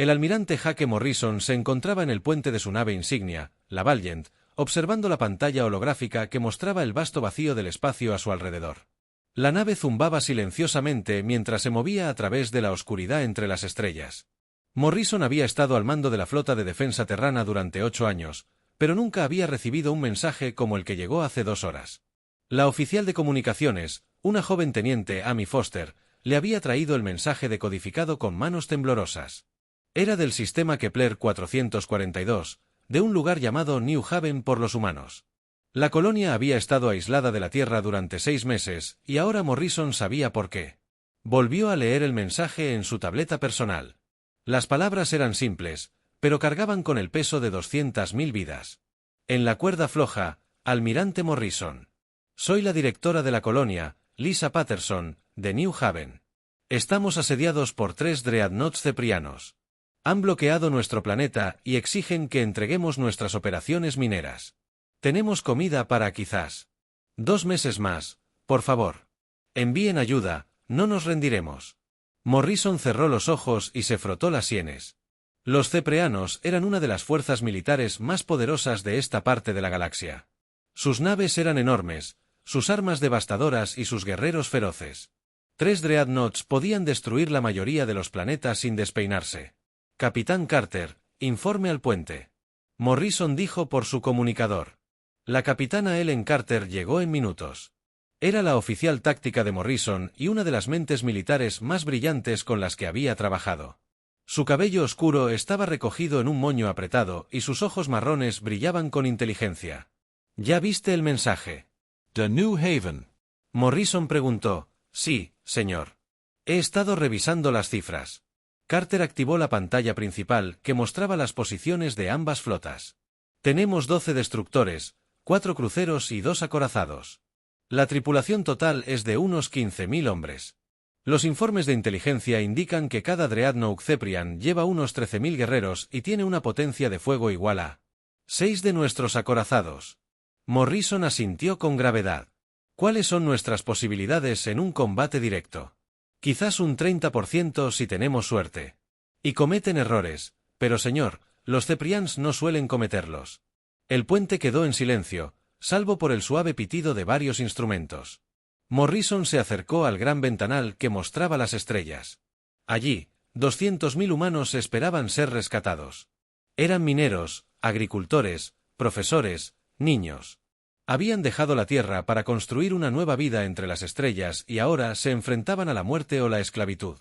El almirante Hake Morrison se encontraba en el puente de su nave insignia, la Valiant, observando la pantalla holográfica que mostraba el vasto vacío del espacio a su alrededor. La nave zumbaba silenciosamente mientras se movía a través de la oscuridad entre las estrellas. Morrison había estado al mando de la flota de defensa terrana durante 8 años, pero nunca había recibido un mensaje como el que llegó hace 2 horas. La oficial de comunicaciones, una joven teniente Amy Foster, le había traído el mensaje decodificado con manos temblorosas. Era del sistema Kepler 442, de un lugar llamado New Haven por los humanos. La colonia había estado aislada de la Tierra durante 6 meses, y ahora Morrison sabía por qué. Volvió a leer el mensaje en su tableta personal. Las palabras eran simples, pero cargaban con el peso de 200.000 vidas. En la cuerda floja, almirante Morrison. Soy la directora de la colonia, Lisa Patterson, de New Haven. Estamos asediados por 3 dreadnoughts ceprianos. Han bloqueado nuestro planeta y exigen que entreguemos nuestras operaciones mineras. Tenemos comida para quizás 2 meses más, por favor. Envíen ayuda, no nos rendiremos. Morrison cerró los ojos y se frotó las sienes. Los cepreanos eran una de las fuerzas militares más poderosas de esta parte de la galaxia. Sus naves eran enormes, sus armas devastadoras y sus guerreros feroces. 3 dreadnoughts podían destruir la mayoría de los planetas sin despeinarse. Capitán Carter, informe al puente. Morrison dijo por su comunicador. La capitana Ellen Carter llegó en minutos. Era la oficial táctica de Morrison y una de las mentes militares más brillantes con las que había trabajado. Su cabello oscuro estaba recogido en un moño apretado y sus ojos marrones brillaban con inteligencia. ¿Ya viste el mensaje? De New Haven. Morrison preguntó. Sí, señor. He estado revisando las cifras. Carter activó la pantalla principal que mostraba las posiciones de ambas flotas. Tenemos 12 destructores, 4 cruceros y 2 acorazados. La tripulación total es de unos 15.000 hombres. Los informes de inteligencia indican que cada Dreadnought Ceprian lleva unos 13.000 guerreros y tiene una potencia de fuego igual a 6 de nuestros acorazados. Morrison asintió con gravedad. ¿Cuáles son nuestras posibilidades en un combate directo? Quizás un 30% si tenemos suerte. Y cometen errores, pero señor, los Ceprians no suelen cometerlos. El puente quedó en silencio, salvo por el suave pitido de varios instrumentos. Morrison se acercó al gran ventanal que mostraba las estrellas. Allí, 200.000 humanos esperaban ser rescatados. Eran mineros, agricultores, profesores, niños. Habían dejado la Tierra para construir una nueva vida entre las estrellas y ahora se enfrentaban a la muerte o la esclavitud.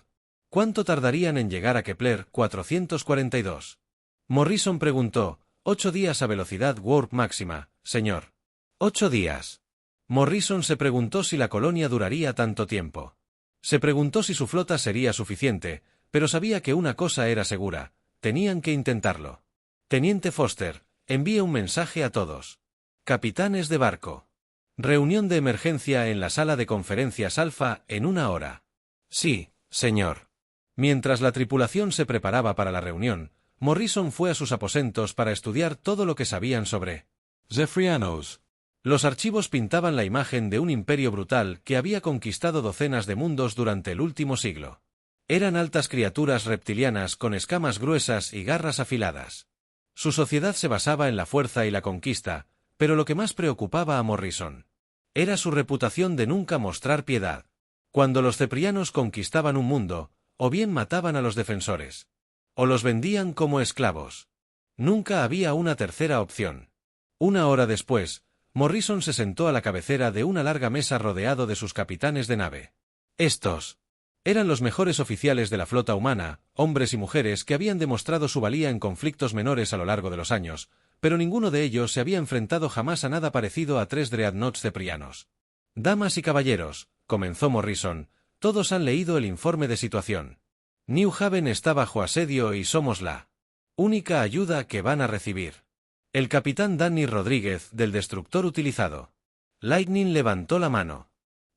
¿Cuánto tardarían en llegar a Kepler 442? Morrison preguntó. 8 días a velocidad warp máxima, señor. 8 días. Morrison se preguntó si la colonia duraría tanto tiempo. Se preguntó si su flota sería suficiente, pero sabía que una cosa era segura, tenían que intentarlo. Teniente Foster, envíe un mensaje a todos. Capitanes de barco. Reunión de emergencia en la sala de conferencias Alfa en 1 hora. Sí, señor. Mientras la tripulación se preparaba para la reunión, Morrison fue a sus aposentos para estudiar todo lo que sabían sobre Zefrianos. Los archivos pintaban la imagen de un imperio brutal que había conquistado docenas de mundos durante el último siglo. Eran altas criaturas reptilianas con escamas gruesas y garras afiladas. Su sociedad se basaba en la fuerza y la conquista, pero lo que más preocupaba a Morrison era su reputación de nunca mostrar piedad. Cuando los ceprianos conquistaban un mundo, o bien mataban a los defensores, o los vendían como esclavos. Nunca había una tercera opción. 1 hora después, Morrison se sentó a la cabecera de una larga mesa rodeado de sus capitanes de nave. Estos eran los mejores oficiales de la flota humana, hombres y mujeres que habían demostrado su valía en conflictos menores a lo largo de los años, pero ninguno de ellos se había enfrentado jamás a nada parecido a 3 dreadnoughts ceprianos. Damas y caballeros, comenzó Morrison, todos han leído el informe de situación. New Haven está bajo asedio y somos la única ayuda que van a recibir. El capitán Danny Rodríguez, del destructor utilizado. Lightning levantó la mano.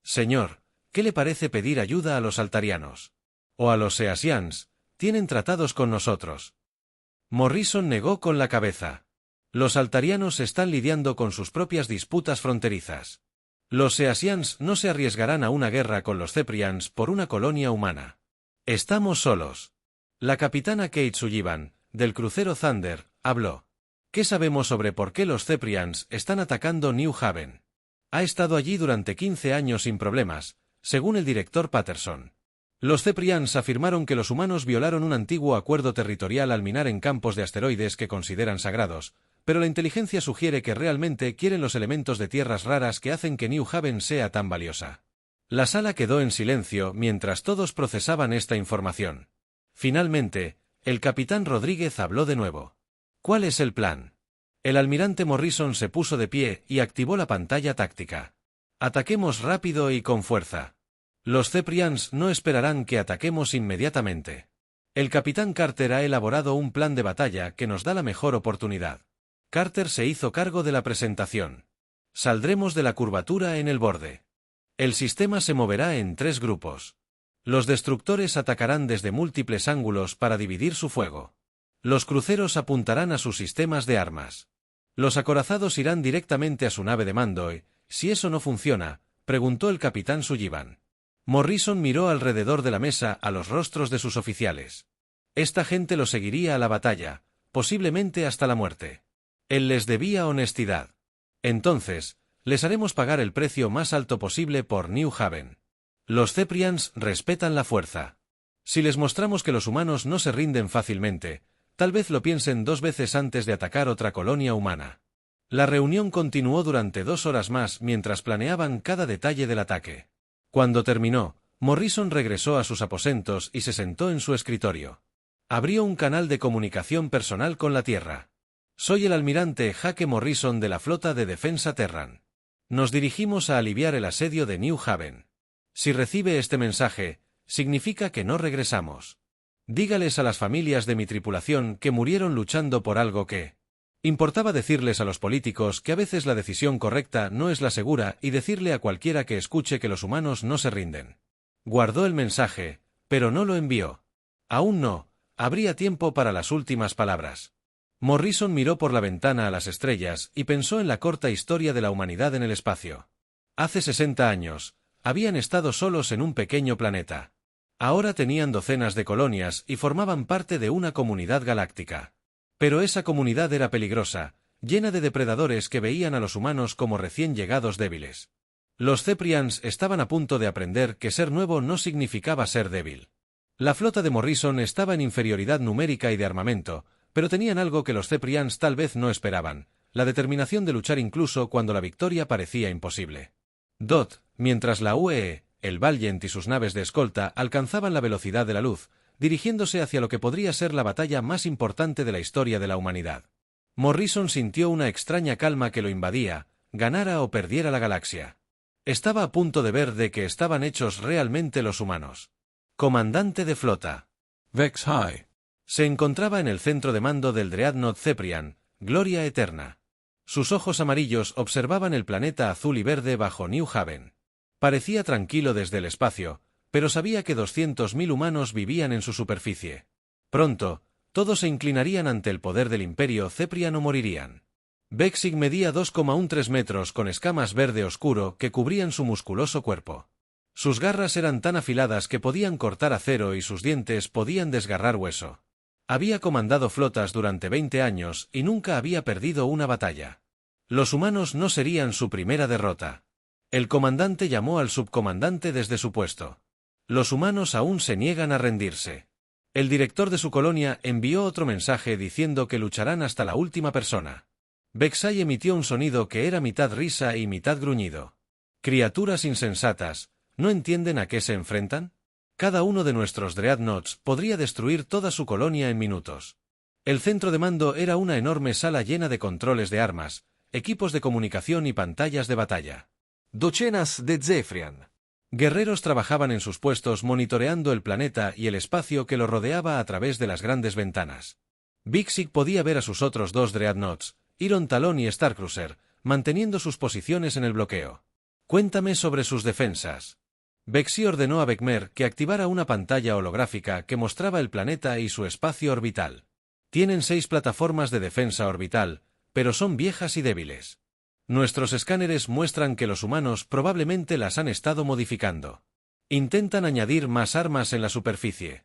Señor, ¿qué le parece pedir ayuda a los altarianos? O a los Seasians, tienen tratados con nosotros. Morrison negó con la cabeza. Los altarianos están lidiando con sus propias disputas fronterizas. Los Seasians no se arriesgarán a una guerra con los Ceprians por una colonia humana. Estamos solos. La capitana Kate Sullivan, del crucero Thunder, habló. ¿Qué sabemos sobre por qué los Ceprians están atacando New Haven? Ha estado allí durante 15 años sin problemas, según el director Patterson. Los Ceprians afirmaron que los humanos violaron un antiguo acuerdo territorial al minar en campos de asteroides que consideran sagrados, pero la inteligencia sugiere que realmente quieren los elementos de tierras raras que hacen que New Haven sea tan valiosa. La sala quedó en silencio mientras todos procesaban esta información. Finalmente, el capitán Rodríguez habló de nuevo. ¿Cuál es el plan? El almirante Morrison se puso de pie y activó la pantalla táctica. Ataquemos rápido y con fuerza. Los Ceprians no esperarán que ataquemos inmediatamente. El capitán Carter ha elaborado un plan de batalla que nos da la mejor oportunidad. Carter se hizo cargo de la presentación. Saldremos de la curvatura en el borde. El sistema se moverá en 3 grupos. Los destructores atacarán desde múltiples ángulos para dividir su fuego. Los cruceros apuntarán a sus sistemas de armas. Los acorazados irán directamente a su nave de mando y, si eso no funciona, preguntó el capitán Sullivan. Morrison miró alrededor de la mesa a los rostros de sus oficiales. Esta gente lo seguiría a la batalla, posiblemente hasta la muerte. Él les debía honestidad. Entonces, les haremos pagar el precio más alto posible por New Haven. Los Ceprians respetan la fuerza. Si les mostramos que los humanos no se rinden fácilmente, tal vez lo piensen 2 veces antes de atacar otra colonia humana. La reunión continuó durante 2 horas más mientras planeaban cada detalle del ataque. Cuando terminó, Morrison regresó a sus aposentos y se sentó en su escritorio. Abrió un canal de comunicación personal con la Tierra. Soy el almirante Jake Morrison de la Flota de Defensa Terran. Nos dirigimos a aliviar el asedio de New Haven. Si recibe este mensaje, significa que no regresamos. Dígales a las familias de mi tripulación que murieron luchando por algo que... Importaba decirles a los políticos que a veces la decisión correcta no es la segura y decirle a cualquiera que escuche que los humanos no se rinden. Guardó el mensaje, pero no lo envió. Aún no, habría tiempo para las últimas palabras. Morrison miró por la ventana a las estrellas y pensó en la corta historia de la humanidad en el espacio. Hace 60 años, habían estado solos en un pequeño planeta. Ahora tenían docenas de colonias y formaban parte de una comunidad galáctica. Pero esa comunidad era peligrosa, llena de depredadores que veían a los humanos como recién llegados débiles. Los Ceprians estaban a punto de aprender que ser nuevo no significaba ser débil. La flota de Morrison estaba en inferioridad numérica y de armamento, pero tenían algo que los Ceprians tal vez no esperaban, la determinación de luchar incluso cuando la victoria parecía imposible. Mientras la UE, el Valiant y sus naves de escolta alcanzaban la velocidad de la luz, dirigiéndose hacia lo que podría ser la batalla más importante de la historia de la humanidad. Morrison sintió una extraña calma que lo invadía, ganara o perdiera la galaxia. Estaba a punto de ver de qué estaban hechos realmente los humanos. Comandante de flota. Vex High. Se encontraba en el centro de mando del Dreadnought Ceprian, Gloria Eterna. Sus ojos amarillos observaban el planeta azul y verde bajo New Haven. Parecía tranquilo desde el espacio, pero sabía que 200.000 humanos vivían en su superficie. Pronto, todos se inclinarían ante el poder del Imperio Ceprian o morirían. Vexig medía 2,13 metros con escamas verde oscuro que cubrían su musculoso cuerpo. Sus garras eran tan afiladas que podían cortar acero y sus dientes podían desgarrar hueso. Había comandado flotas durante 20 años y nunca había perdido una batalla. Los humanos no serían su primera derrota. El comandante llamó al subcomandante desde su puesto. Los humanos aún se niegan a rendirse. El director de su colonia envió otro mensaje diciendo que lucharán hasta la última persona. Vexay emitió un sonido que era mitad risa y mitad gruñido. Criaturas insensatas, ¿no entienden a qué se enfrentan? Cada uno de nuestros Dreadnoughts podría destruir toda su colonia en minutos. El centro de mando era una enorme sala llena de controles de armas, equipos de comunicación y pantallas de batalla. Docenas de Zefrian. Guerreros trabajaban en sus puestos monitoreando el planeta y el espacio que lo rodeaba a través de las grandes ventanas. Vixig podía ver a sus otros 2 Dreadnoughts, Iron Talon y Starcruiser, manteniendo sus posiciones en el bloqueo. Cuéntame sobre sus defensas. Vexy ordenó a Beckmer que activara una pantalla holográfica que mostraba el planeta y su espacio orbital. Tienen 6 plataformas de defensa orbital, pero son viejas y débiles. Nuestros escáneres muestran que los humanos probablemente las han estado modificando. Intentan añadir más armas en la superficie.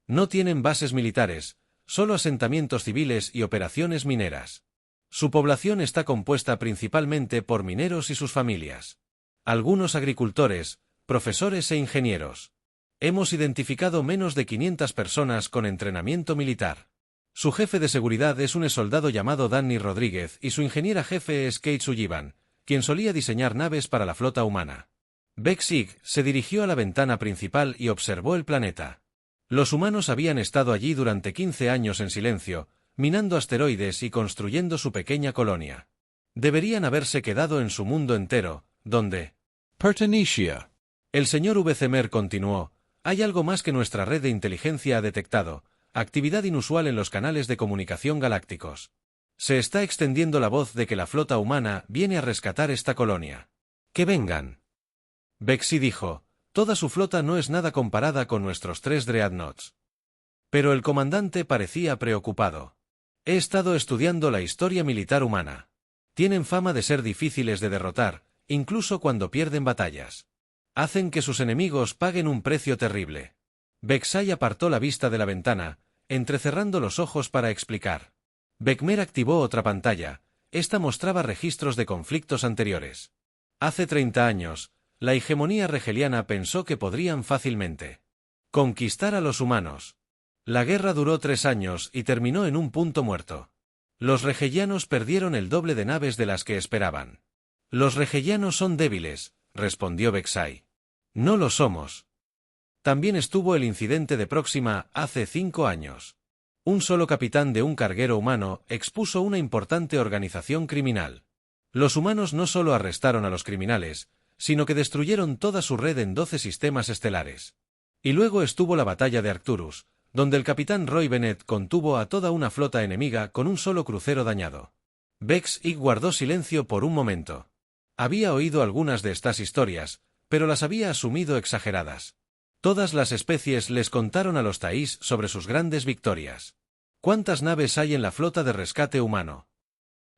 No tienen bases militares, solo asentamientos civiles y operaciones mineras. Su población está compuesta principalmente por mineros y sus familias. Algunos agricultores, profesores e ingenieros. Hemos identificado menos de 500 personas con entrenamiento militar. Su jefe de seguridad es un soldado llamado Danny Rodríguez y su ingeniera jefe es Kate Sullivan, quien solía diseñar naves para la flota humana. Beck-Sig se dirigió a la ventana principal y observó el planeta. Los humanos habían estado allí durante 15 años en silencio, minando asteroides y construyendo su pequeña colonia. Deberían haberse quedado en su mundo entero, donde... Pertenicia. El señor VCMer continuó, hay algo más que nuestra red de inteligencia ha detectado, actividad inusual en los canales de comunicación galácticos. Se está extendiendo la voz de que la flota humana viene a rescatar esta colonia. ¡Que vengan! Bexy dijo, toda su flota no es nada comparada con nuestros 3 Dreadnoughts. Pero el comandante parecía preocupado. He estado estudiando la historia militar humana. Tienen fama de ser difíciles de derrotar, incluso cuando pierden batallas. Hacen que sus enemigos paguen un precio terrible. Bexay apartó la vista de la ventana, entrecerrando los ojos para explicar. Beckmer activó otra pantalla. Esta mostraba registros de conflictos anteriores. Hace 30 años, la hegemonía regeliana pensó que podrían fácilmente conquistar a los humanos. La guerra duró 3 años y terminó en un punto muerto. Los regelianos perdieron el doble de naves de las que esperaban. Los regelianos son débiles, respondió Bexay. No lo somos. También estuvo el incidente de Próxima hace 5 años. Un solo capitán de un carguero humano expuso una importante organización criminal. Los humanos no solo arrestaron a los criminales, sino que destruyeron toda su red en 12 sistemas estelares. Y luego estuvo la batalla de Arcturus, donde el capitán Roy Bennett contuvo a toda una flota enemiga con un solo crucero dañado. Beck-Sig guardó silencio por un momento. Había oído algunas de estas historias, pero las había asumido exageradas. Todas las especies les contaron a los Taís sobre sus grandes victorias. ¿Cuántas naves hay en la flota de rescate humano?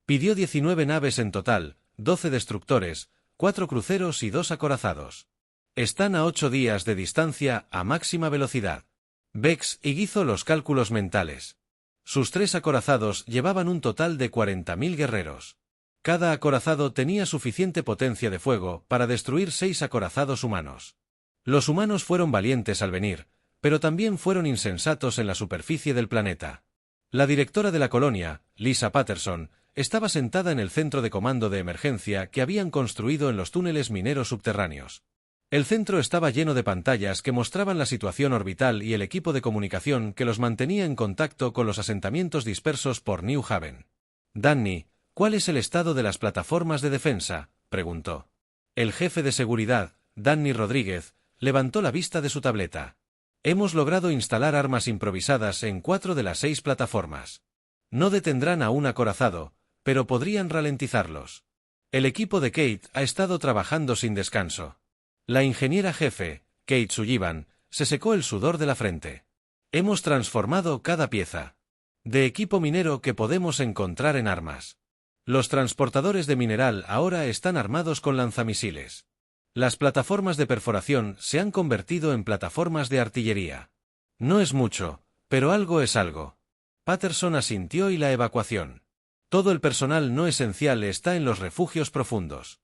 Pidió 19 naves en total, 12 destructores, 4 cruceros y 2 acorazados. Están a 8 días de distancia a máxima velocidad. Beck-Sig hizo los cálculos mentales. Sus 3 acorazados llevaban un total de 40.000 guerreros. Cada acorazado tenía suficiente potencia de fuego para destruir 6 acorazados humanos. Los humanos fueron valientes al venir, pero también fueron insensatos en la superficie del planeta. La directora de la colonia, Lisa Patterson, estaba sentada en el centro de comando de emergencia que habían construido en los túneles mineros subterráneos. El centro estaba lleno de pantallas que mostraban la situación orbital y el equipo de comunicación que los mantenía en contacto con los asentamientos dispersos por New Haven. Danny, ¿cuál es el estado de las plataformas de defensa?, preguntó. El jefe de seguridad, Danny Rodríguez, levantó la vista de su tableta. Hemos logrado instalar armas improvisadas en 4 de las 6 plataformas. No detendrán a un acorazado, pero podrían ralentizarlos. El equipo de Kate ha estado trabajando sin descanso. La ingeniera jefe, Kate Sullivan, se secó el sudor de la frente. Hemos transformado cada pieza de equipo minero que podemos encontrar en armas. Los transportadores de mineral ahora están armados con lanzamisiles. Las plataformas de perforación se han convertido en plataformas de artillería. No es mucho, pero algo es algo. Patterson asintió y la evacuación. Todo el personal no esencial está en los refugios profundos.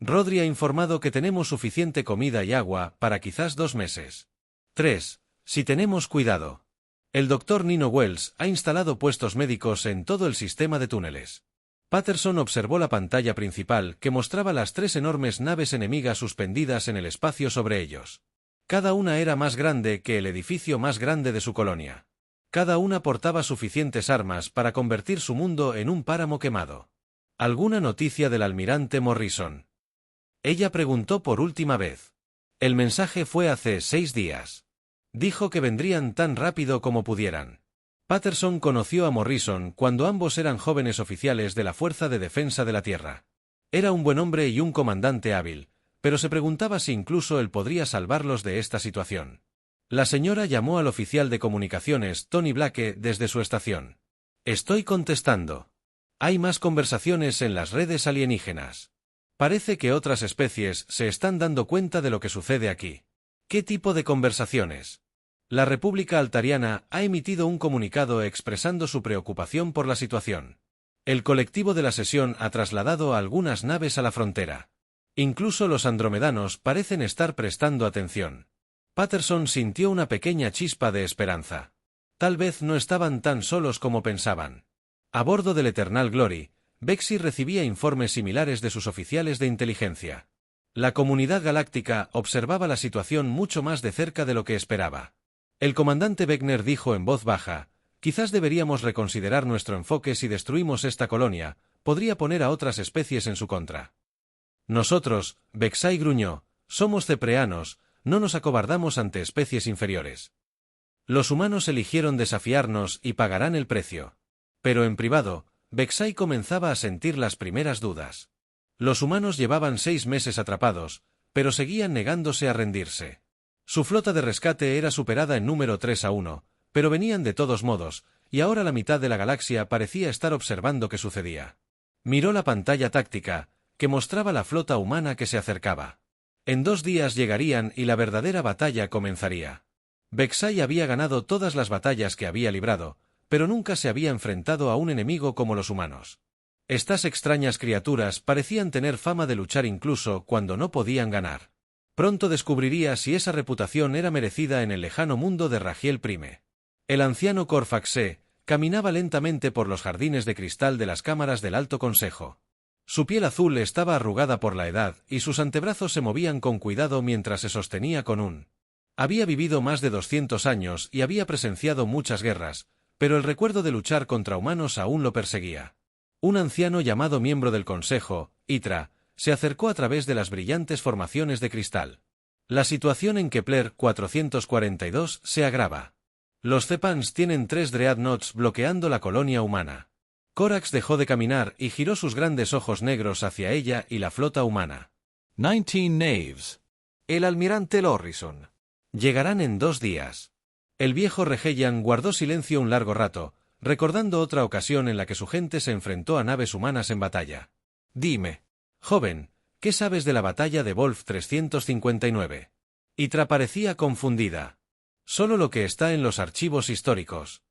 Rodri ha informado que tenemos suficiente comida y agua para quizás 2 meses. 3, si tenemos cuidado. El Dr. Nino Wells ha instalado puestos médicos en todo el sistema de túneles. Patterson observó la pantalla principal que mostraba las 3 enormes naves enemigas suspendidas en el espacio sobre ellos. Cada una era más grande que el edificio más grande de su colonia. Cada una portaba suficientes armas para convertir su mundo en un páramo quemado. ¿Alguna noticia del almirante Morrison?, ella preguntó por última vez. El mensaje fue hace 6 días. Dijo que vendrían tan rápido como pudieran. Patterson conoció a Morrison cuando ambos eran jóvenes oficiales de la Fuerza de Defensa de la Tierra. Era un buen hombre y un comandante hábil, pero se preguntaba si incluso él podría salvarlos de esta situación. La señora llamó al oficial de comunicaciones Tony Blake desde su estación. Estoy contestando. Hay más conversaciones en las redes alienígenas. Parece que otras especies se están dando cuenta de lo que sucede aquí. ¿Qué tipo de conversaciones? La República Altariana ha emitido un comunicado expresando su preocupación por la situación. El colectivo de la sesión ha trasladado a algunas naves a la frontera. Incluso los andromedanos parecen estar prestando atención. Patterson sintió una pequeña chispa de esperanza. Tal vez no estaban tan solos como pensaban. A bordo del Eternal Glory, Bexy recibía informes similares de sus oficiales de inteligencia. La comunidad galáctica observaba la situación mucho más de cerca de lo que esperaba. El comandante Beckner dijo en voz baja: «Quizás deberíamos reconsiderar nuestro enfoque si destruimos esta colonia, podría poner a otras especies en su contra». Nosotros, Bexay gruñó, somos cepreanos, no nos acobardamos ante especies inferiores. Los humanos eligieron desafiarnos y pagarán el precio. Pero en privado, Bexay comenzaba a sentir las primeras dudas. Los humanos llevaban 6 meses atrapados, pero seguían negándose a rendirse. Su flota de rescate era superada en número 3-1, pero venían de todos modos, y ahora la mitad de la galaxia parecía estar observando qué sucedía. Miró la pantalla táctica, que mostraba la flota humana que se acercaba. En 2 días llegarían y la verdadera batalla comenzaría. Bexay había ganado todas las batallas que había librado, pero nunca se había enfrentado a un enemigo como los humanos. Estas extrañas criaturas parecían tener fama de luchar incluso cuando no podían ganar. Pronto descubriría si esa reputación era merecida en el lejano mundo de Ragiel Prime. El anciano Corfaxe caminaba lentamente por los jardines de cristal de las cámaras del Alto Consejo. Su piel azul estaba arrugada por la edad y sus antebrazos se movían con cuidado mientras se sostenía con un. Había vivido más de 200 años y había presenciado muchas guerras, pero el recuerdo de luchar contra humanos aún lo perseguía. Un anciano llamado miembro del Consejo, Itra, se acercó a través de las brillantes formaciones de cristal. La situación en Kepler 442 se agrava. Los Cepans tienen 3 Dreadnoughts bloqueando la colonia humana. Corax dejó de caminar y giró sus grandes ojos negros hacia ella y la flota humana. 19 naves. El almirante Lorrison. Llegarán en 2 días. El viejo Regeyan guardó silencio un largo rato, recordando otra ocasión en la que su gente se enfrentó a naves humanas en batalla. Dime, joven, ¿qué sabes de la batalla de Wolf 359? Itra parecía confundida. Solo lo que está en los archivos históricos.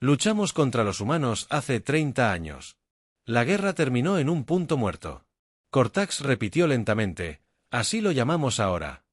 Luchamos contra los humanos hace 30 años. La guerra terminó en un punto muerto. Cortax repitió lentamente, así lo llamamos ahora.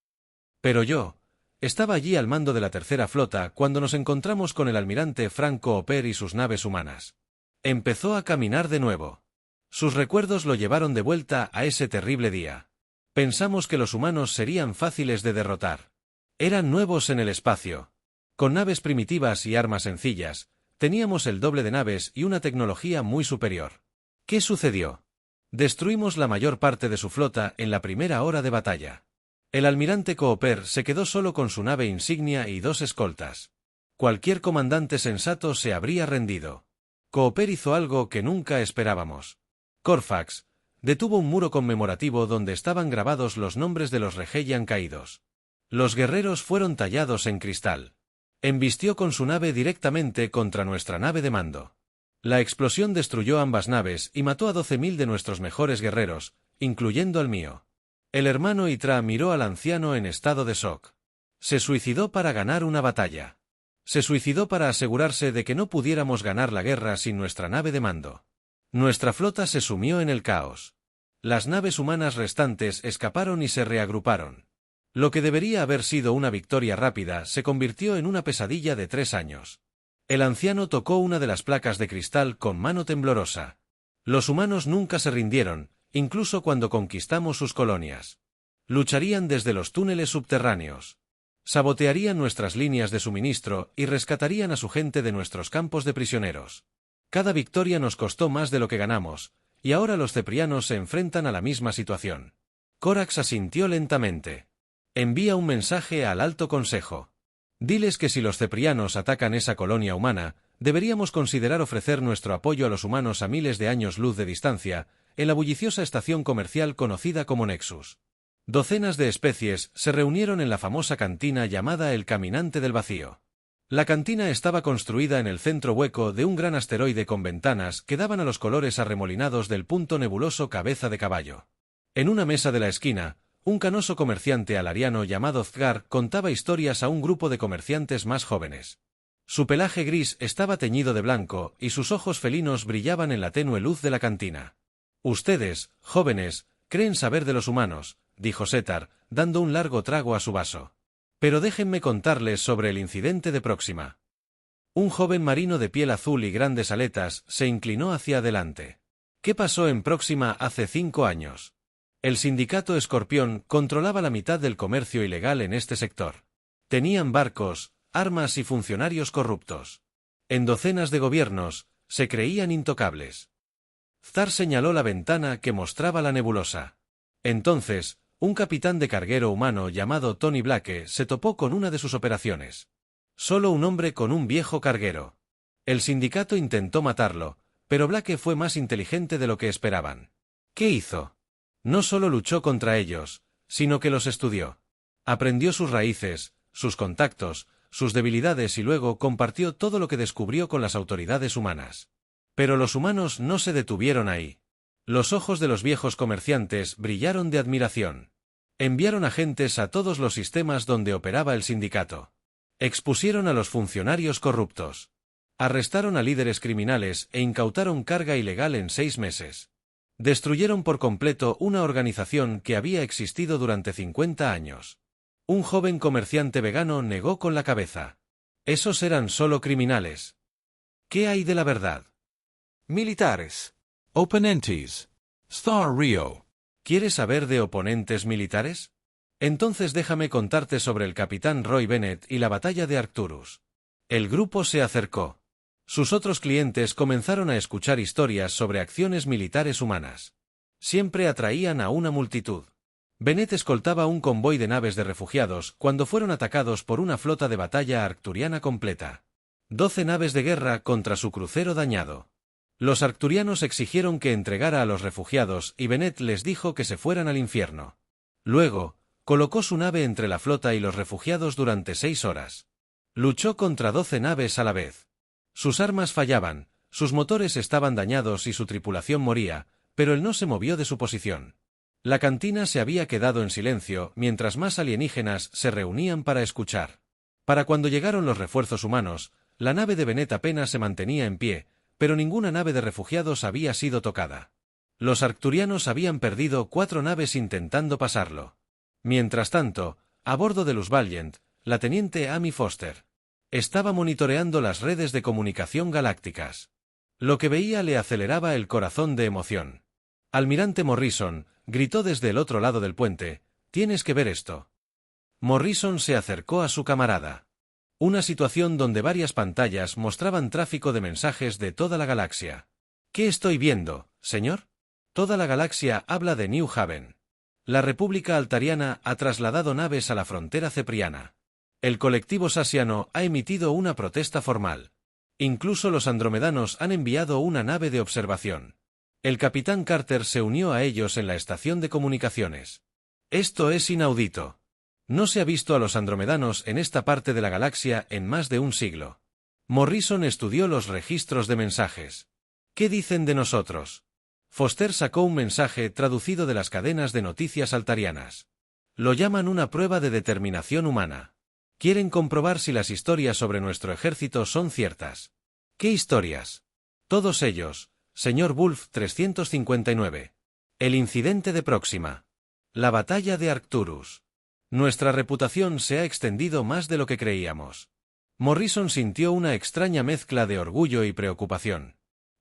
Pero yo estaba allí al mando de la tercera flota cuando nos encontramos con el almirante Franco Oper y sus naves humanas. Empezó a caminar de nuevo. Sus recuerdos lo llevaron de vuelta a ese terrible día. Pensamos que los humanos serían fáciles de derrotar. Eran nuevos en el espacio. Con naves primitivas y armas sencillas, teníamos el doble de naves y una tecnología muy superior. ¿Qué sucedió? Destruimos la mayor parte de su flota en la primera hora de batalla. El almirante Cooper se quedó solo con su nave insignia y 2 escoltas. Cualquier comandante sensato se habría rendido. Cooper hizo algo que nunca esperábamos. Corfax detuvo un muro conmemorativo donde estaban grabados los nombres de los Regeyan caídos. Los guerreros fueron tallados en cristal. Embistió con su nave directamente contra nuestra nave de mando. La explosión destruyó ambas naves y mató a 12.000 de nuestros mejores guerreros, incluyendo al mío. El hermano Itra miró al anciano en estado de shock. Se suicidó para ganar una batalla. Se suicidó para asegurarse de que no pudiéramos ganar la guerra sin nuestra nave de mando. Nuestra flota se sumió en el caos. Las naves humanas restantes escaparon y se reagruparon. Lo que debería haber sido una victoria rápida se convirtió en una pesadilla de 3 años. El anciano tocó una de las placas de cristal con mano temblorosa. Los humanos nunca se rindieron, incluso cuando conquistamos sus colonias. Lucharían desde los túneles subterráneos. Sabotearían nuestras líneas de suministro y rescatarían a su gente de nuestros campos de prisioneros. Cada victoria nos costó más de lo que ganamos, y ahora los ceprianos se enfrentan a la misma situación. Corax asintió lentamente. Envía un mensaje al Alto Consejo. Diles que si los ceprianos atacan esa colonia humana, deberíamos considerar ofrecer nuestro apoyo a los humanos a miles de años luz de distancia, en la bulliciosa estación comercial conocida como Nexus. Docenas de especies se reunieron en la famosa cantina llamada el Caminante del Vacío. La cantina estaba construida en el centro hueco de un gran asteroide con ventanas que daban a los colores arremolinados del punto nebuloso Cabeza de Caballo. En una mesa de la esquina, Un canoso comerciante alariano llamado Zgar contaba historias a un grupo de comerciantes más jóvenes. Su pelaje gris estaba teñido de blanco y sus ojos felinos brillaban en la tenue luz de la cantina. «Ustedes, jóvenes, creen saber de los humanos», dijo Setar, dando un largo trago a su vaso. «Pero déjenme contarles sobre el incidente de Próxima». Un joven marino de piel azul y grandes aletas se inclinó hacia adelante. «¿Qué pasó en Próxima hace 5 años?» El sindicato Escorpión controlaba la mitad del comercio ilegal en este sector. Tenían barcos, armas y funcionarios corruptos. En docenas de gobiernos, se creían intocables. Zar señaló la ventana que mostraba la nebulosa. Entonces, un capitán de carguero humano llamado Tony Blake se topó con una de sus operaciones. Solo un hombre con un viejo carguero. El sindicato intentó matarlo, pero Blake fue más inteligente de lo que esperaban. ¿Qué hizo? No solo luchó contra ellos, sino que los estudió. Aprendió sus raíces, sus contactos, sus debilidades y luego compartió todo lo que descubrió con las autoridades humanas. Pero los humanos no se detuvieron ahí. Los ojos de los viejos comerciantes brillaron de admiración. Enviaron agentes a todos los sistemas donde operaba el sindicato. Expusieron a los funcionarios corruptos. Arrestaron a líderes criminales e incautaron carga ilegal en 6 meses. Destruyeron por completo una organización que había existido durante 50 años. Un joven comerciante vegano negó con la cabeza. Esos eran solo criminales. ¿Qué hay de la verdad? Militares. Oponentes. Star Rio. ¿Quieres saber de oponentes militares? Entonces déjame contarte sobre el capitán Roy Bennett y la batalla de Arcturus. El grupo se acercó. Sus otros clientes comenzaron a escuchar historias sobre acciones militares humanas. Siempre atraían a una multitud. Bennett escoltaba un convoy de naves de refugiados cuando fueron atacados por una flota de batalla arcturiana completa. 12 naves de guerra contra su crucero dañado. Los arcturianos exigieron que entregara a los refugiados y Bennett les dijo que se fueran al infierno. Luego, colocó su nave entre la flota y los refugiados durante 6 horas. Luchó contra 12 naves a la vez. Sus armas fallaban, sus motores estaban dañados y su tripulación moría, pero él no se movió de su posición. La cantina se había quedado en silencio mientras más alienígenas se reunían para escuchar. Para cuando llegaron los refuerzos humanos, la nave de Bennett apenas se mantenía en pie, pero ninguna nave de refugiados había sido tocada. Los arcturianos habían perdido 4 naves intentando pasarlo. Mientras tanto, a bordo de Luz Valiant, la teniente Amy Foster estaba monitoreando las redes de comunicación galácticas. Lo que veía le aceleraba el corazón de emoción. Almirante Morrison gritó desde el otro lado del puente: «Tienes que ver esto». Morrison se acercó a su camarada. Una situación donde varias pantallas mostraban tráfico de mensajes de toda la galaxia. «¿Qué estoy viendo, señor?» Toda la galaxia habla de New Haven. La República Altariana ha trasladado naves a la frontera cepriana. El colectivo sasiano ha emitido una protesta formal. Incluso los andromedanos han enviado una nave de observación. El capitán Carter se unió a ellos en la estación de comunicaciones. Esto es inaudito. No se ha visto a los andromedanos en esta parte de la galaxia en más de un siglo. Morrison estudió los registros de mensajes. ¿Qué dicen de nosotros? Foster sacó un mensaje traducido de las cadenas de noticias altarianas. Lo llaman una prueba de determinación humana. Quieren comprobar si las historias sobre nuestro ejército son ciertas. ¿Qué historias? Todos ellos, señor Wolf 359. El incidente de Próxima. La batalla de Arcturus. Nuestra reputación se ha extendido más de lo que creíamos. Morrison sintió una extraña mezcla de orgullo y preocupación.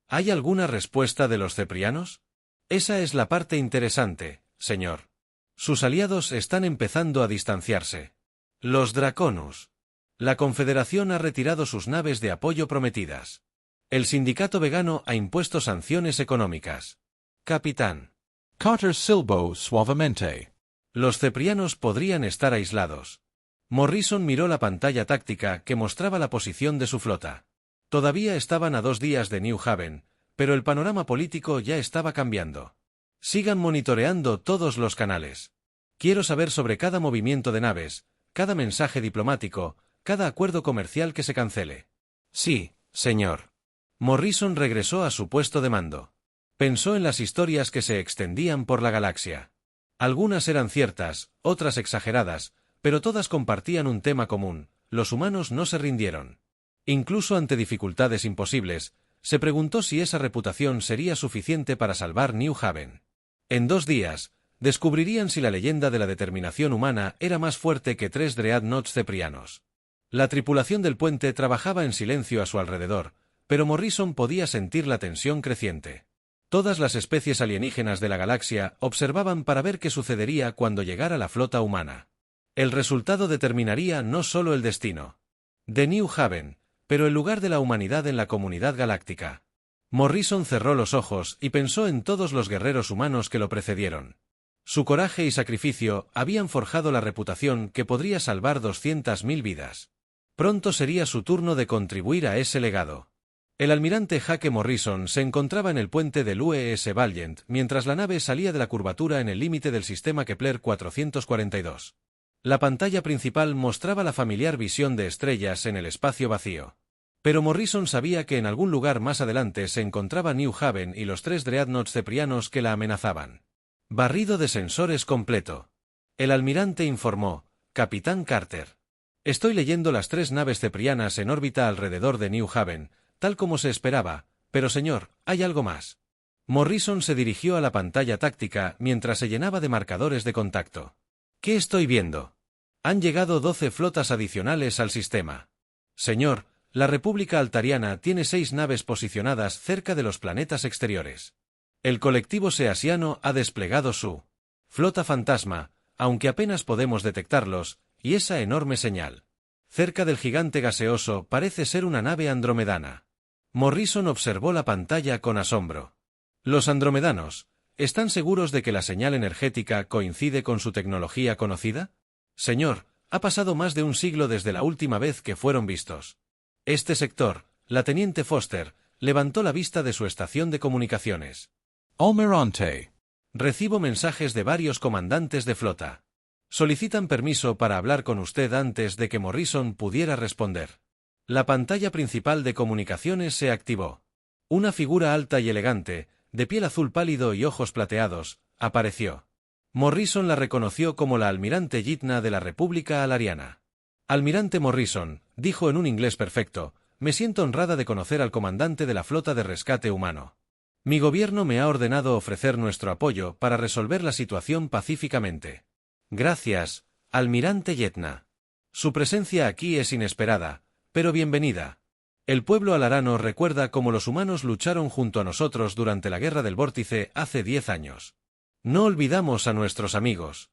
¿Hay alguna respuesta de los ceprianos? Esa es la parte interesante, señor. Sus aliados están empezando a distanciarse. Los Draconus. La Confederación ha retirado sus naves de apoyo prometidas. El sindicato vegano ha impuesto sanciones económicas. Capitán. Carter silbó suavemente. Los ceprianos podrían estar aislados. Morrison miró la pantalla táctica que mostraba la posición de su flota. Todavía estaban a 2 días de New Haven, pero el panorama político ya estaba cambiando. Sigan monitoreando todos los canales. Quiero saber sobre cada movimiento de naves, cada mensaje diplomático, cada acuerdo comercial que se cancele. Sí, señor. Morrison regresó a su puesto de mando. Pensó en las historias que se extendían por la galaxia. Algunas eran ciertas, otras exageradas, pero todas compartían un tema común: los humanos no se rindieron. Incluso ante dificultades imposibles, se preguntó si esa reputación sería suficiente para salvar New Haven. En 2 días, descubrirían si la leyenda de la determinación humana era más fuerte que 3 dreadnoughts ceprianos. La tripulación del puente trabajaba en silencio a su alrededor, pero Morrison podía sentir la tensión creciente. Todas las especies alienígenas de la galaxia observaban para ver qué sucedería cuando llegara la flota humana. El resultado determinaría no solo el destino de New Haven, pero el lugar de la humanidad en la comunidad galáctica. Morrison cerró los ojos y pensó en todos los guerreros humanos que lo precedieron. Su coraje y sacrificio habían forjado la reputación que podría salvar 200.000 vidas. Pronto sería su turno de contribuir a ese legado. El almirante Jake Morrison se encontraba en el puente del UES Valiant mientras la nave salía de la curvatura en el límite del sistema Kepler 442. La pantalla principal mostraba la familiar visión de estrellas en el espacio vacío. Pero Morrison sabía que en algún lugar más adelante se encontraba New Haven y los 3 dreadnoughts ceprianos que la amenazaban. Barrido de sensores completo. El almirante informó: Capitán Carter. Estoy leyendo las 3 naves ceprianas en órbita alrededor de New Haven, tal como se esperaba, pero señor, hay algo más. Morrison se dirigió a la pantalla táctica mientras se llenaba de marcadores de contacto. ¿Qué estoy viendo? Han llegado 12 flotas adicionales al sistema. Señor, la República Altariana tiene 6 naves posicionadas cerca de los planetas exteriores. El colectivo seasiano ha desplegado su flota fantasma, aunque apenas podemos detectarlos, y esa enorme señal cerca del gigante gaseoso parece ser una nave andromedana. Morrison observó la pantalla con asombro. Los andromedanos, ¿están seguros de que la señal energética coincide con su tecnología conocida? Señor, ha pasado más de un siglo desde la última vez que fueron vistos. Este sector, la teniente Foster, levantó la vista de su estación de comunicaciones. Almirante. Recibo mensajes de varios comandantes de flota. Solicitan permiso para hablar con usted antes de que Morrison pudiera responder. La pantalla principal de comunicaciones se activó. Una figura alta y elegante, de piel azul pálido y ojos plateados, apareció. Morrison la reconoció como la almirante Yitna de la República Alariana. Almirante Morrison, dijo en un inglés perfecto, me siento honrada de conocer al comandante de la flota de rescate humano. Mi gobierno me ha ordenado ofrecer nuestro apoyo para resolver la situación pacíficamente. Gracias, almirante Yetna. Su presencia aquí es inesperada, pero bienvenida. El pueblo alarano recuerda cómo los humanos lucharon junto a nosotros durante la Guerra del Vórtice hace 10 años. No olvidamos a nuestros amigos.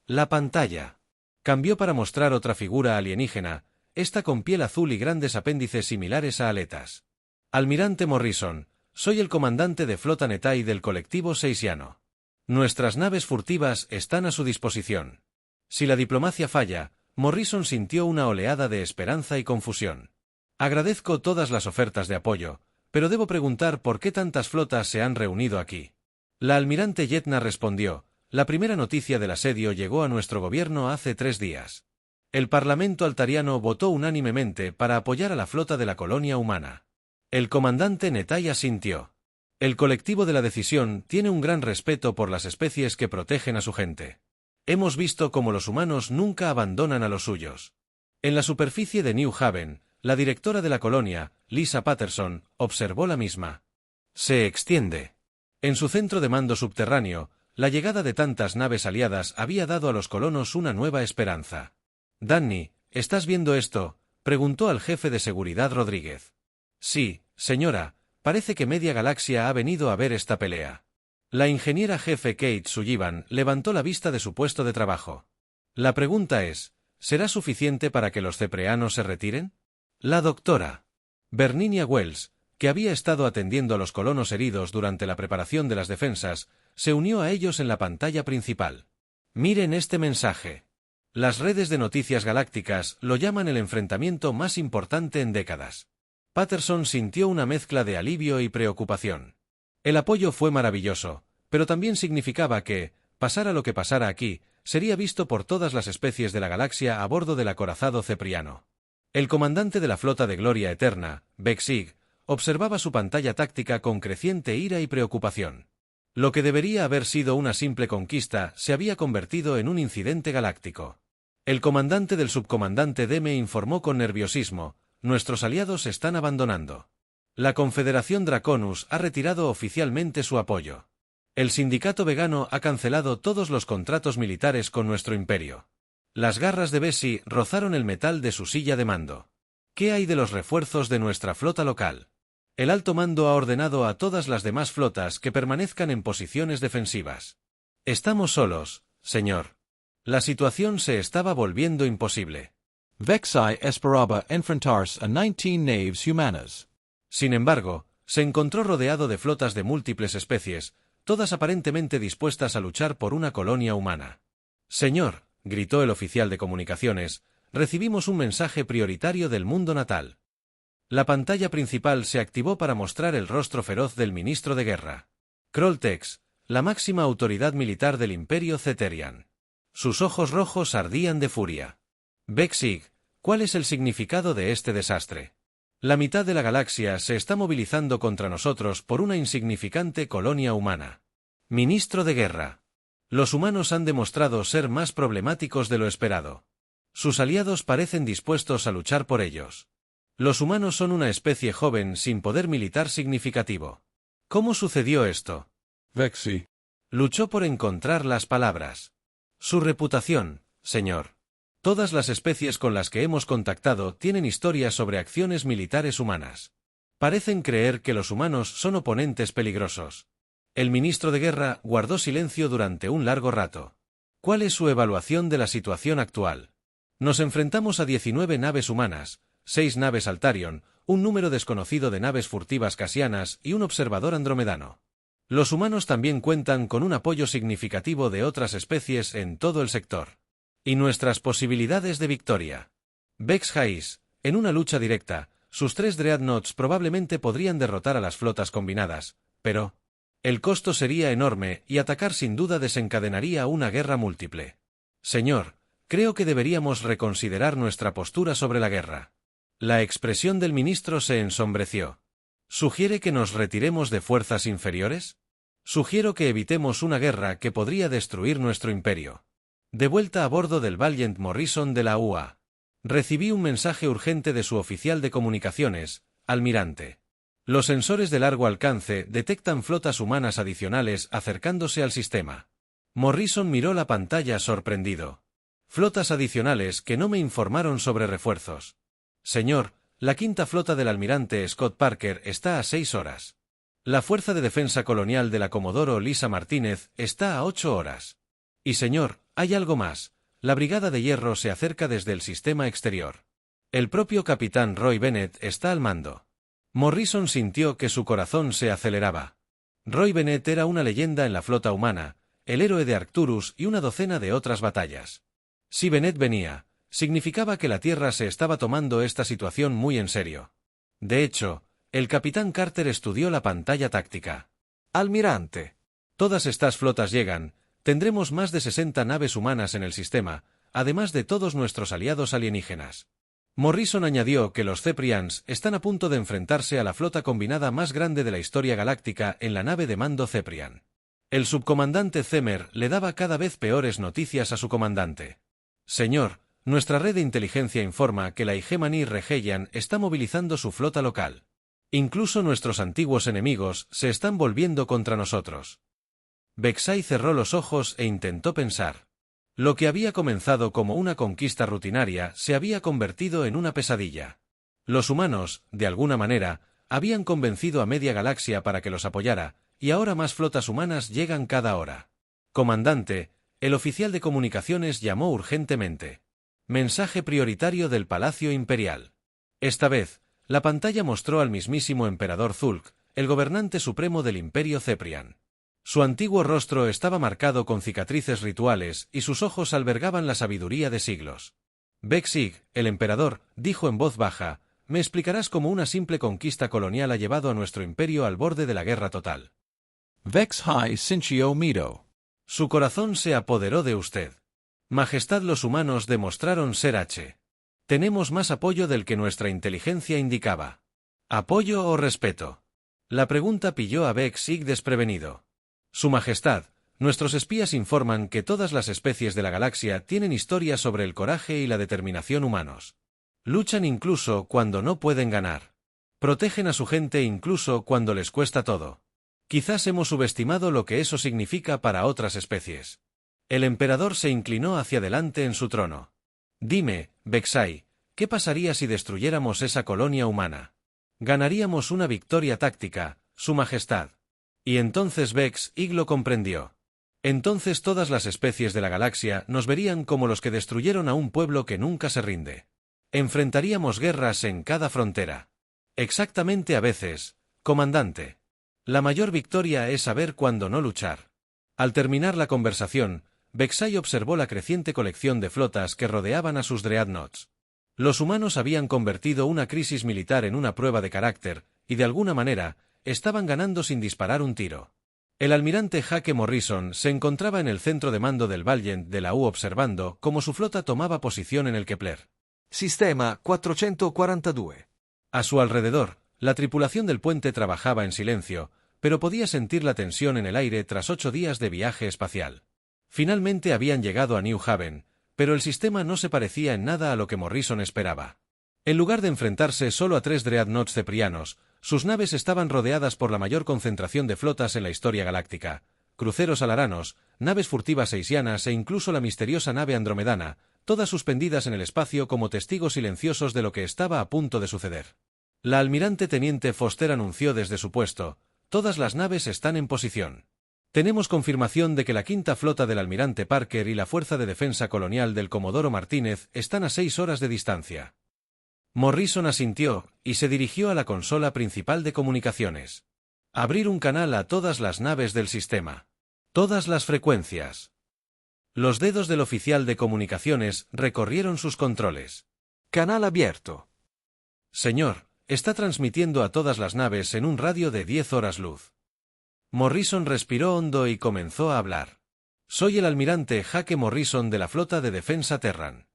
La pantalla cambió para mostrar otra figura alienígena, esta con piel azul y grandes apéndices similares a aletas. Almirante Morrison, soy el comandante de flota Netai del colectivo seisiano. Nuestras naves furtivas están a su disposición. Si la diplomacia falla, Morrison sintió una oleada de esperanza y confusión. Agradezco todas las ofertas de apoyo, pero debo preguntar por qué tantas flotas se han reunido aquí. La almirante Yetna respondió, la primera noticia del asedio llegó a nuestro gobierno hace 3 días. El Parlamento altariano votó unánimemente para apoyar a la flota de la colonia humana. El comandante Netai asintió. El colectivo de la decisión tiene un gran respeto por las especies que protegen a su gente. Hemos visto cómo los humanos nunca abandonan a los suyos. En la superficie de New Haven, la directora de la colonia, Lisa Patterson, observó la misma. Se extiende. En su centro de mando subterráneo, la llegada de tantas naves aliadas había dado a los colonos una nueva esperanza. Danny, ¿estás viendo esto?, preguntó al jefe de seguridad Rodríguez. Sí, señora, parece que media galaxia ha venido a ver esta pelea. La ingeniera jefe Kate Sullivan levantó la vista de su puesto de trabajo. La pregunta es, ¿será suficiente para que los cepreanos se retiren? La doctora Berninia Wells, que había estado atendiendo a los colonos heridos durante la preparación de las defensas, se unió a ellos en la pantalla principal. Miren este mensaje. Las redes de noticias galácticas lo llaman el enfrentamiento más importante en décadas. Patterson sintió una mezcla de alivio y preocupación. El apoyo fue maravilloso, pero también significaba que, pasara lo que pasara aquí, sería visto por todas las especies de la galaxia a bordo del acorazado cepriano. El comandante de la flota de Gloria Eterna, Beck Sig, observaba su pantalla táctica con creciente ira y preocupación. Lo que debería haber sido una simple conquista se había convertido en un incidente galáctico. El comandante del subcomandante D me informó con nerviosismo: nuestros aliados están abandonando. La Confederación Draconus ha retirado oficialmente su apoyo. El sindicato vegano ha cancelado todos los contratos militares con nuestro imperio. Las garras de Bessie rozaron el metal de su silla de mando. ¿Qué hay de los refuerzos de nuestra flota local? El alto mando ha ordenado a todas las demás flotas que permanezcan en posiciones defensivas. Estamos solos, señor. La situación se estaba volviendo imposible. Vexai esperaba enfrentarse a 19 naves humanas. Sin embargo, se encontró rodeado de flotas de múltiples especies, todas aparentemente dispuestas a luchar por una colonia humana. Señor, gritó el oficial de comunicaciones, recibimos un mensaje prioritario del mundo natal. La pantalla principal se activó para mostrar el rostro feroz del ministro de guerra. Kroltex, la máxima autoridad militar del Imperio Ceterian. Sus ojos rojos ardían de furia. Vexig, ¿cuál es el significado de este desastre? La mitad de la galaxia se está movilizando contra nosotros por una insignificante colonia humana. Ministro de guerra. Los humanos han demostrado ser más problemáticos de lo esperado. Sus aliados parecen dispuestos a luchar por ellos. Los humanos son una especie joven sin poder militar significativo. ¿Cómo sucedió esto? Vexi. Luchó por encontrar las palabras. Su reputación, señor. Todas las especies con las que hemos contactado tienen historias sobre acciones militares humanas. Parecen creer que los humanos son oponentes peligrosos. El ministro de guerra guardó silencio durante un largo rato. ¿Cuál es su evaluación de la situación actual? Nos enfrentamos a 19 naves humanas, 6 naves Altarion, un número desconocido de naves furtivas casianas y un observador andromedano. Los humanos también cuentan con un apoyo significativo de otras especies en todo el sector. ¿Y nuestras posibilidades de victoria? Vex Hais, en una lucha directa, sus 3 Dreadnoughts probablemente podrían derrotar a las flotas combinadas, pero el costo sería enorme y atacar sin duda desencadenaría una guerra múltiple. Señor, creo que deberíamos reconsiderar nuestra postura sobre la guerra. La expresión del ministro se ensombreció. ¿Sugiere que nos retiremos de fuerzas inferiores? Sugiero que evitemos una guerra que podría destruir nuestro imperio. De vuelta a bordo del Valiant Morrison de la UA. Recibí un mensaje urgente de su oficial de comunicaciones, almirante. Los sensores de largo alcance detectan flotas humanas adicionales acercándose al sistema. Morrison miró la pantalla sorprendido. Flotas adicionales que no me informaron sobre refuerzos. Señor, la quinta flota del almirante Scott Parker está a 6 horas. La Fuerza de Defensa Colonial de la Comodoro Lisa Martínez está a 8 horas. Y señor, hay algo más. La Brigada de Hierro se acerca desde el sistema exterior. El propio capitán Roy Bennett está al mando. Morrison sintió que su corazón se aceleraba. Roy Bennett era una leyenda en la flota humana, el héroe de Arcturus y una docena de otras batallas. Si Bennett venía, significaba que la Tierra se estaba tomando esta situación muy en serio. De hecho, el capitán Carter estudió la pantalla táctica. Almirante. Todas estas flotas llegan. Tendremos más de 60 naves humanas en el sistema, además de todos nuestros aliados alienígenas. Morrison añadió que los Ceprians están a punto de enfrentarse a la flota combinada más grande de la historia galáctica en la nave de mando Ceprian. El subcomandante Zemer le daba cada vez peores noticias a su comandante. Señor, nuestra red de inteligencia informa que la Hegemony Regelian está movilizando su flota local. Incluso nuestros antiguos enemigos se están volviendo contra nosotros. Vexai cerró los ojos e intentó pensar. Lo que había comenzado como una conquista rutinaria se había convertido en una pesadilla. Los humanos, de alguna manera, habían convencido a media galaxia para que los apoyara, y ahora más flotas humanas llegan cada hora. Comandante, el oficial de comunicaciones llamó urgentemente. Mensaje prioritario del Palacio Imperial. Esta vez, la pantalla mostró al mismísimo emperador Zulk, el gobernante supremo del Imperio Ceprian. Su antiguo rostro estaba marcado con cicatrices rituales y sus ojos albergaban la sabiduría de siglos. Vexig, el emperador, dijo en voz baja, me explicarás cómo una simple conquista colonial ha llevado a nuestro imperio al borde de la guerra total. Vexai Sinchio Mito. Su corazón se apoderó de usted. Majestad, los humanos demostraron ser H. Tenemos más apoyo del que nuestra inteligencia indicaba. ¿Apoyo o respeto? La pregunta pilló a Vexig desprevenido. Su Majestad, nuestros espías informan que todas las especies de la galaxia tienen historia sobre el coraje y la determinación humanos. Luchan incluso cuando no pueden ganar. Protegen a su gente incluso cuando les cuesta todo. Quizás hemos subestimado lo que eso significa para otras especies. El emperador se inclinó hacia adelante en su trono. Dime, Vexai, ¿qué pasaría si destruyéramos esa colonia humana? Ganaríamos una victoria táctica, Su Majestad. Y entonces Vex-Ig lo comprendió. Entonces todas las especies de la galaxia nos verían como los que destruyeron a un pueblo que nunca se rinde. Enfrentaríamos guerras en cada frontera. Exactamente a veces, comandante. La mayor victoria es saber cuándo no luchar. Al terminar la conversación, Vexai observó la creciente colección de flotas que rodeaban a sus dreadnoughts. Los humanos habían convertido una crisis militar en una prueba de carácter, y de alguna manera, estaban ganando sin disparar un tiro. El almirante Hake Morrison se encontraba en el centro de mando del Valiant de la U observando cómo su flota tomaba posición en el Kepler. Sistema 442. A su alrededor, la tripulación del puente trabajaba en silencio, pero podía sentir la tensión en el aire tras 8 días de viaje espacial. Finalmente habían llegado a New Haven, pero el sistema no se parecía en nada a lo que Morrison esperaba. En lugar de enfrentarse solo a 3 dreadnoughts ceprianos, sus naves estaban rodeadas por la mayor concentración de flotas en la historia galáctica, cruceros alaranos, naves furtivas seisianas e incluso la misteriosa nave andromedana, todas suspendidas en el espacio como testigos silenciosos de lo que estaba a punto de suceder. La almirante teniente Foster anunció desde su puesto: todas las naves están en posición. Tenemos confirmación de que la quinta flota del almirante Parker y la Fuerza de Defensa Colonial del Comodoro Martínez están a 6 horas de distancia. Morrison asintió, y se dirigió a la consola principal de comunicaciones. Abrir un canal a todas las naves del sistema. Todas las frecuencias. Los dedos del oficial de comunicaciones recorrieron sus controles. Canal abierto. Señor, está transmitiendo a todas las naves en un radio de 10 horas luz. Morrison respiró hondo y comenzó a hablar. Soy el almirante Hake Morrison de la Flota de Defensa Terran.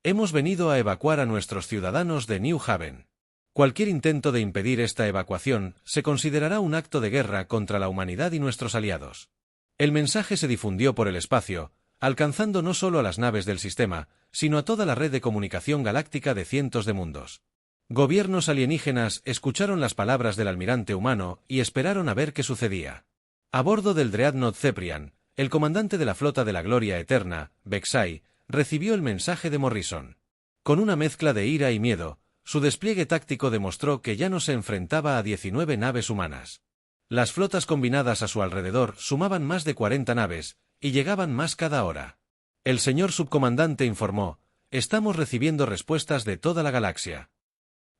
Hemos venido a evacuar a nuestros ciudadanos de New Haven. Cualquier intento de impedir esta evacuación se considerará un acto de guerra contra la humanidad y nuestros aliados. El mensaje se difundió por el espacio, alcanzando no solo a las naves del sistema, sino a toda la red de comunicación galáctica de cientos de mundos. Gobiernos alienígenas escucharon las palabras del almirante humano y esperaron a ver qué sucedía. A bordo del Dreadnought Ceprian, el comandante de la Flota de la Gloria Eterna, Vexai, recibió el mensaje de Morrison. Con una mezcla de ira y miedo, su despliegue táctico demostró que ya no se enfrentaba a 19 naves humanas. Las flotas combinadas a su alrededor sumaban más de 40 naves, y llegaban más cada hora. El señor subcomandante informó: estamos recibiendo respuestas de toda la galaxia.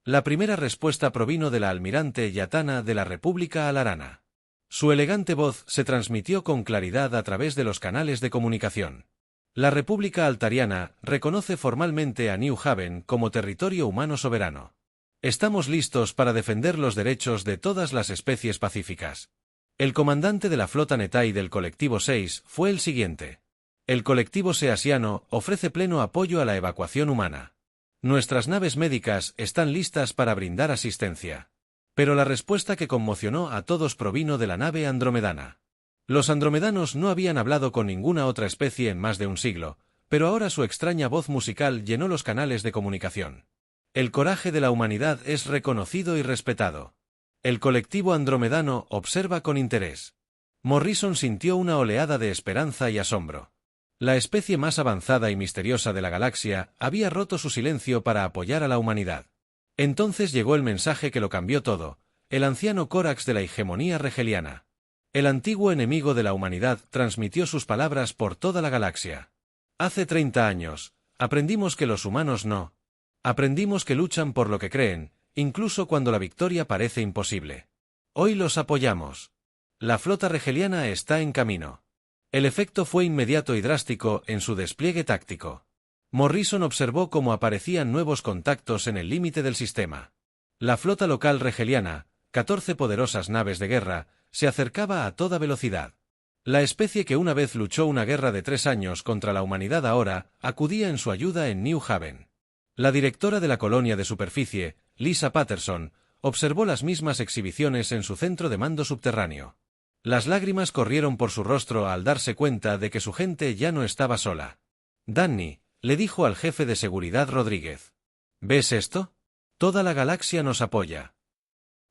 La primera respuesta provino de la almirante Yatana de la República Alarana. Su elegante voz se transmitió con claridad a través de los canales de comunicación. La República Altariana reconoce formalmente a New Haven como territorio humano soberano. Estamos listos para defender los derechos de todas las especies pacíficas. El comandante de la flota Netai del Colectivo 6 fue el siguiente. El colectivo seasiano ofrece pleno apoyo a la evacuación humana. Nuestras naves médicas están listas para brindar asistencia. Pero la respuesta que conmocionó a todos provino de la nave andromedana. Los andromedanos no habían hablado con ninguna otra especie en más de un siglo, pero ahora su extraña voz musical llenó los canales de comunicación. El coraje de la humanidad es reconocido y respetado. El colectivo andromedano observa con interés. Morrison sintió una oleada de esperanza y asombro. La especie más avanzada y misteriosa de la galaxia había roto su silencio para apoyar a la humanidad. Entonces llegó el mensaje que lo cambió todo: el anciano Corax de la hegemonía regeliana. El antiguo enemigo de la humanidad transmitió sus palabras por toda la galaxia. Hace 30 años, aprendimos que los humanos no. Aprendimos que luchan por lo que creen, incluso cuando la victoria parece imposible. Hoy los apoyamos. La flota regeliana está en camino. El efecto fue inmediato y drástico en su despliegue táctico. Morrison observó cómo aparecían nuevos contactos en el límite del sistema. La flota local regeliana, 14 poderosas naves de guerra, se acercaba a toda velocidad. La especie que una vez luchó una guerra de 3 años contra la humanidad ahora acudía en su ayuda en New Haven. La directora de la colonia de superficie, Lisa Patterson, observó las mismas exhibiciones en su centro de mando subterráneo. Las lágrimas corrieron por su rostro al darse cuenta de que su gente ya no estaba sola. Danny, le dijo al jefe de seguridad Rodríguez. ¿Ves esto? Toda la galaxia nos apoya.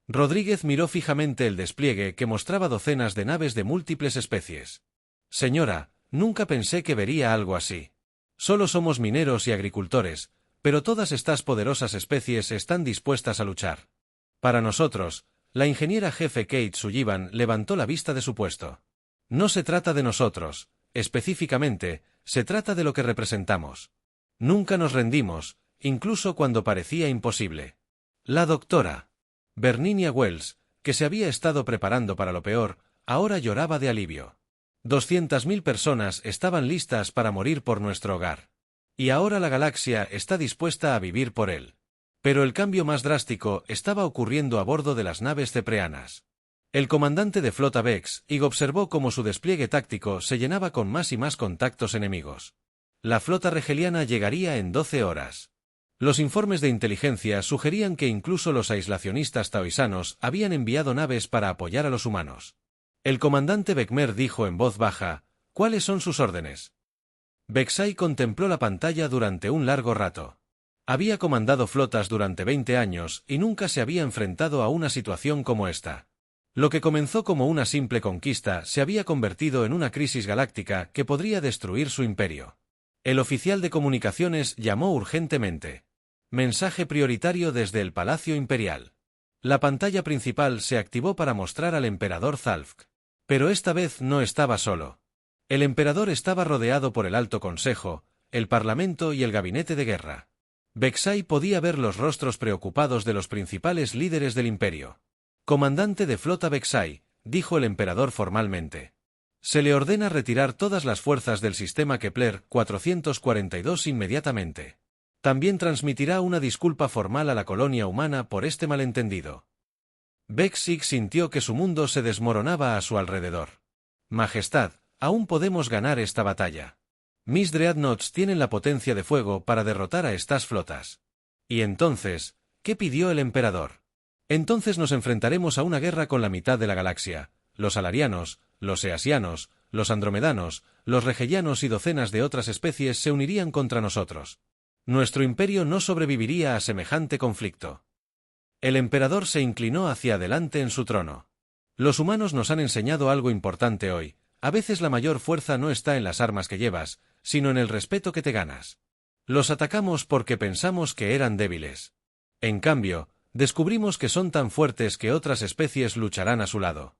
Rodríguez miró fijamente el despliegue que mostraba docenas de naves de múltiples especies. Señora, nunca pensé que vería algo así. Solo somos mineros y agricultores, pero todas estas poderosas especies están dispuestas a luchar. Para nosotros, la ingeniera jefe Kate Sullivan levantó la vista de su puesto. No se trata de nosotros, específicamente, se trata de lo que representamos. Nunca nos rendimos, incluso cuando parecía imposible. La doctora Berninia Wells, que se había estado preparando para lo peor, ahora lloraba de alivio. 200.000 personas estaban listas para morir por nuestro hogar. Y ahora la galaxia está dispuesta a vivir por él. Pero el cambio más drástico estaba ocurriendo a bordo de las naves cepreanas. El comandante de flota Vex Ig observó cómo su despliegue táctico se llenaba con más y más contactos enemigos. La flota regeliana llegaría en 12 horas. Los informes de inteligencia sugerían que incluso los aislacionistas taoisanos habían enviado naves para apoyar a los humanos. El comandante Beckmer dijo en voz baja, ¿cuáles son sus órdenes? Vexai contempló la pantalla durante un largo rato. Había comandado flotas durante 20 años y nunca se había enfrentado a una situación como esta. Lo que comenzó como una simple conquista se había convertido en una crisis galáctica que podría destruir su imperio. El oficial de comunicaciones llamó urgentemente. Mensaje prioritario desde el Palacio Imperial. La pantalla principal se activó para mostrar al emperador Zalfk. Pero esta vez no estaba solo. El emperador estaba rodeado por el Alto Consejo, el Parlamento y el Gabinete de Guerra. Vexai podía ver los rostros preocupados de los principales líderes del imperio. Comandante de flota Vexai, dijo el emperador formalmente. Se le ordena retirar todas las fuerzas del sistema Kepler 442 inmediatamente. También transmitirá una disculpa formal a la colonia humana por este malentendido. Vex-Ig sintió que su mundo se desmoronaba a su alrededor. Majestad, aún podemos ganar esta batalla. Mis Dreadnoughts tienen la potencia de fuego para derrotar a estas flotas. Y entonces, ¿qué pidió el emperador? Entonces nos enfrentaremos a una guerra con la mitad de la galaxia, los alarianos, los easianos, los andromedanos, los regelianos y docenas de otras especies se unirían contra nosotros. Nuestro imperio no sobreviviría a semejante conflicto. El emperador se inclinó hacia adelante en su trono. Los humanos nos han enseñado algo importante hoy. A veces la mayor fuerza no está en las armas que llevas, sino en el respeto que te ganas. Los atacamos porque pensamos que eran débiles. En cambio, descubrimos que son tan fuertes que otras especies lucharán a su lado.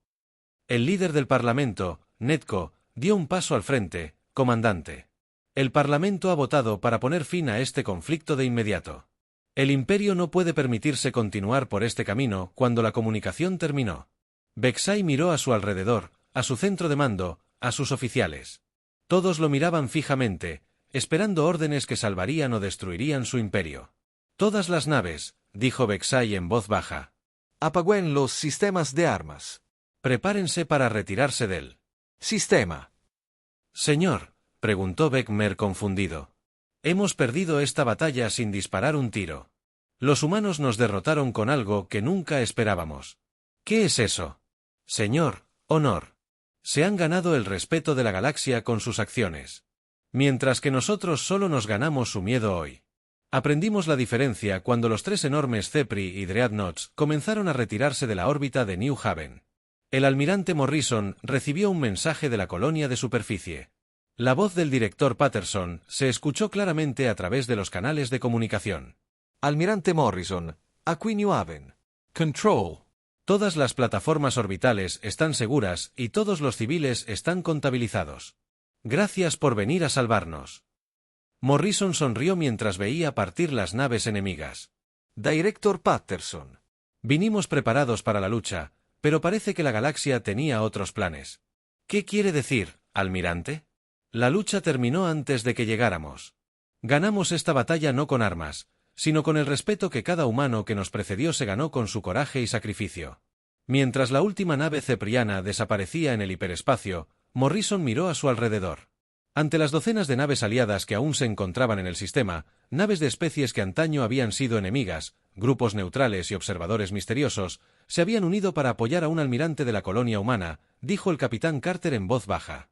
El líder del Parlamento, Netco, dio un paso al frente. Comandante. El Parlamento ha votado para poner fin a este conflicto de inmediato. El Imperio no puede permitirse continuar por este camino cuando la comunicación terminó. Vexai miró a su alrededor, a su centro de mando, a sus oficiales. Todos lo miraban fijamente, esperando órdenes que salvarían o destruirían su imperio. Todas las naves, dijo Vexai en voz baja. Apaguen los sistemas de armas. Prepárense para retirarse del sistema. Señor, preguntó Beckmer confundido. Hemos perdido esta batalla sin disparar un tiro. Los humanos nos derrotaron con algo que nunca esperábamos. ¿Qué es eso? Señor, honor. Se han ganado el respeto de la galaxia con sus acciones. Mientras que nosotros solo nos ganamos su miedo hoy. Aprendimos la diferencia cuando los 3 enormes Cepri y Dreadnoughts comenzaron a retirarse de la órbita de New Haven. El almirante Morrison recibió un mensaje de la colonia de superficie. La voz del director Patterson se escuchó claramente a través de los canales de comunicación. Almirante Morrison, aquí New Haven. Control. Todas las plataformas orbitales están seguras y todos los civiles están contabilizados. Gracias por venir a salvarnos. Morrison sonrió mientras veía partir las naves enemigas. Director Patterson. Vinimos preparados para la lucha, pero parece que la galaxia tenía otros planes. ¿Qué quiere decir, almirante? La lucha terminó antes de que llegáramos. Ganamos esta batalla no con armas, sino con el respeto que cada humano que nos precedió se ganó con su coraje y sacrificio. Mientras la última nave cepriana desaparecía en el hiperespacio, Morrison miró a su alrededor. Ante las docenas de naves aliadas que aún se encontraban en el sistema, naves de especies que antaño habían sido enemigas, grupos neutrales y observadores misteriosos se habían unido para apoyar a un almirante de la colonia humana, dijo el capitán Carter en voz baja.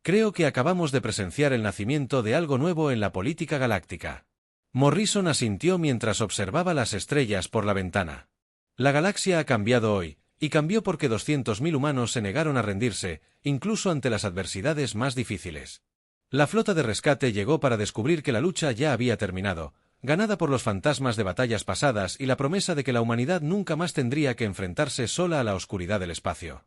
Creo que acabamos de presenciar el nacimiento de algo nuevo en la política galáctica. Morrison asintió mientras observaba las estrellas por la ventana. La galaxia ha cambiado hoy, y cambió porque 200.000 humanos se negaron a rendirse, incluso ante las adversidades más difíciles. La flota de rescate llegó para descubrir que la lucha ya había terminado, ganada por los fantasmas de batallas pasadas y la promesa de que la humanidad nunca más tendría que enfrentarse sola a la oscuridad del espacio.